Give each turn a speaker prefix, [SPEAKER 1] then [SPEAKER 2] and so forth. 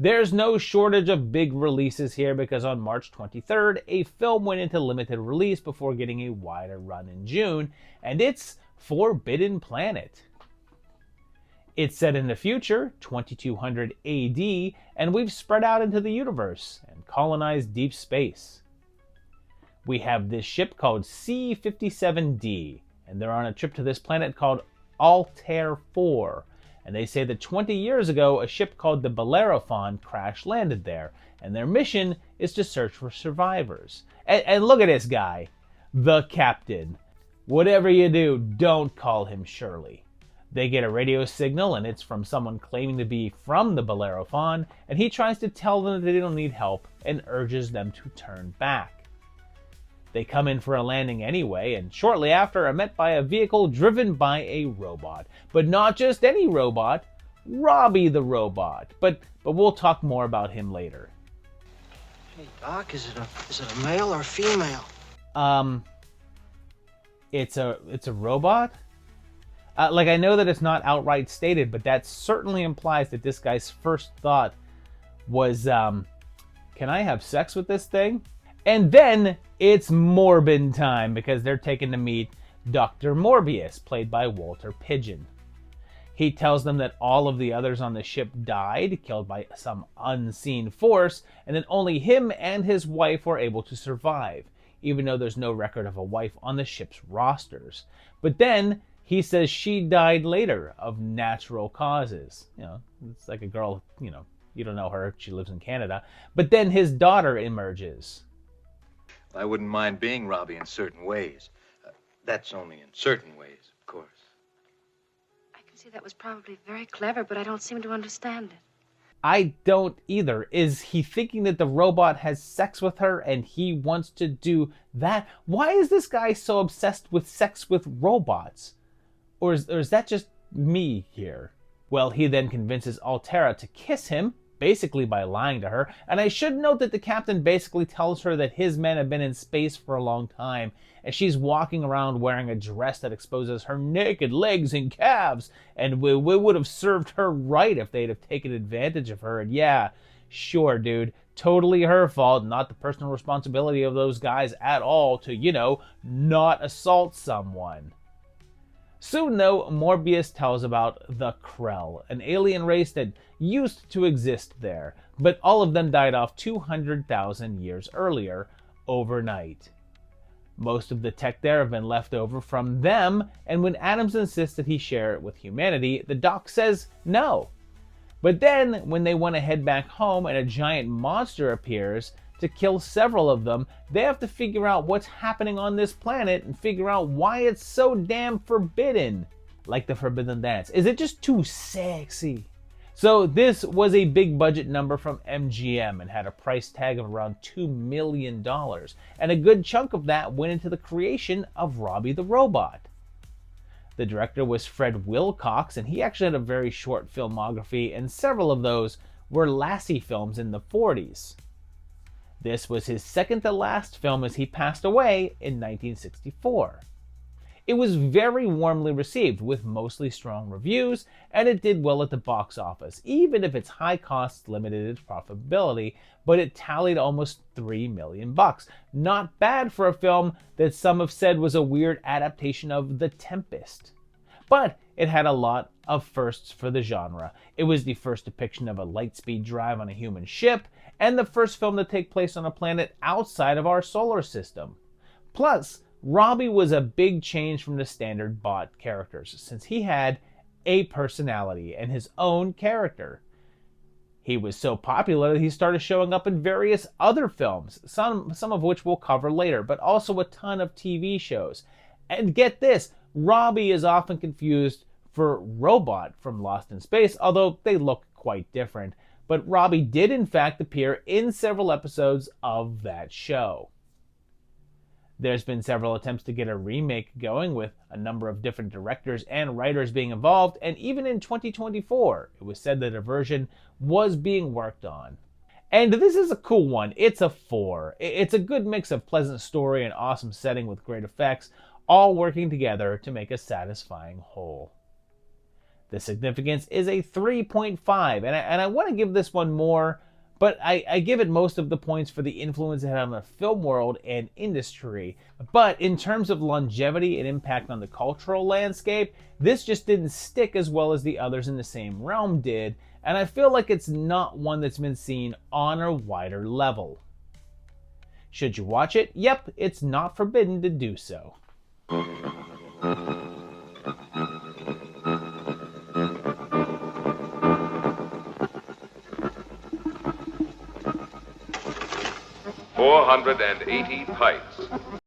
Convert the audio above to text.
[SPEAKER 1] There's no shortage of big releases here because on March 23rd, a film went into limited release before getting a wider run in June, and it's Forbidden Planet. It's set in the future, 2200 AD, and we've spread out into the universe and colonized deep space. We have this ship called C-57D, and they're on a trip to this planet called Altair 4. And they say that 20 years ago, a ship called the Bellerophon crash-landed there, and their mission is to search for survivors. And look at this guy, the captain. Whatever you do, don't call him Shirley. They get a radio signal, and it's from someone claiming to be from the Bellerophon, and he tries to tell them that they don't need help and urges them to turn back. They come in for a landing anyway, and shortly after are met by a vehicle driven by a robot. But not just any robot, Robbie the robot. But we'll talk more about him later.
[SPEAKER 2] Hey, Doc, is it a male or a female?
[SPEAKER 1] It's a robot? I know that it's not outright stated, but that certainly implies that this guy's first thought was, can I have sex with this thing? And then it's Morbin time, because they're taken to meet Dr. Morbius, played by Walter Pidgeon. He tells them that all of the others on the ship died, killed by some unseen force, and that only him and his wife were able to survive, even though there's no record of a wife on the ship's rosters. But then he says she died later of natural causes. It's like a girl, you don't know her, she lives in Canada. But then his daughter emerges.
[SPEAKER 3] I wouldn't mind being Robbie in certain ways. That's only in certain ways, of course.
[SPEAKER 4] I can see that was probably very clever, but I don't seem to understand it.
[SPEAKER 1] I don't either. Is he thinking that the robot has sex with her and he wants to do that? Why is this guy so obsessed with sex with robots? Or is that just me here? Well, he then convinces Altair to kiss him, basically by lying to her. And I should note that the captain basically tells her that his men have been in space for a long time, and she's walking around wearing a dress that exposes her naked legs and calves, and we would have served her right if they'd have taken advantage of her. And yeah, sure, dude, totally her fault, not the personal responsibility of those guys at all to, not assault someone. Soon, though, Morbius tells about the Krell, an alien race that used to exist there, but all of them died off 200,000 years earlier, overnight. Most of the tech there have been left over from them, and when Adams insists that he share it with humanity, the doc says no. But then, when they want to head back home and a giant monster appears to kill several of them, they have to figure out what's happening on this planet and figure out why it's so damn forbidden. Like the Forbidden Dance. Is it just too sexy? So this was a big budget number from MGM and had a price tag of around $2 million. And a good chunk of that went into the creation of Robbie the Robot. The director was Fred Wilcox, and he actually had a very short filmography, and several of those were Lassie films in the 40s. This was his second to last film as he passed away in 1964. It was very warmly received with mostly strong reviews, and it did well at the box office, even if its high costs limited its profitability, but it tallied almost $3 million. Not bad for a film that some have said was a weird adaptation of The Tempest. But it had a lot of firsts for the genre. It was the first depiction of a light-speed drive on a human ship, and the first film to take place on a planet outside of our solar system. Plus, Robbie was a big change from the standard bot characters, since he had a personality and his own character. He was so popular that he started showing up in various other films, some of which we'll cover later, but also a ton of TV shows. And get this, Robbie is often confused for Robot from Lost in Space, although they look quite different. But Robbie did in fact appear in several episodes of that show. There's been several attempts to get a remake going with a number of different directors and writers being involved, and even in 2024, it was said that a version was being worked on. And this is a cool one. It's a 4. It's a good mix of pleasant story and awesome setting with great effects, all working together to make a satisfying whole. The significance is a 3.5, and I want to give this one more, but I give it most of the points for the influence it had on the film world and industry. But in terms of longevity and impact on the cultural landscape, this just didn't stick as well as the others in the same realm did, and I feel like it's not one that's been seen on a wider level. Should you watch it? Yep, it's not forbidden to do so.
[SPEAKER 5] 480 pints.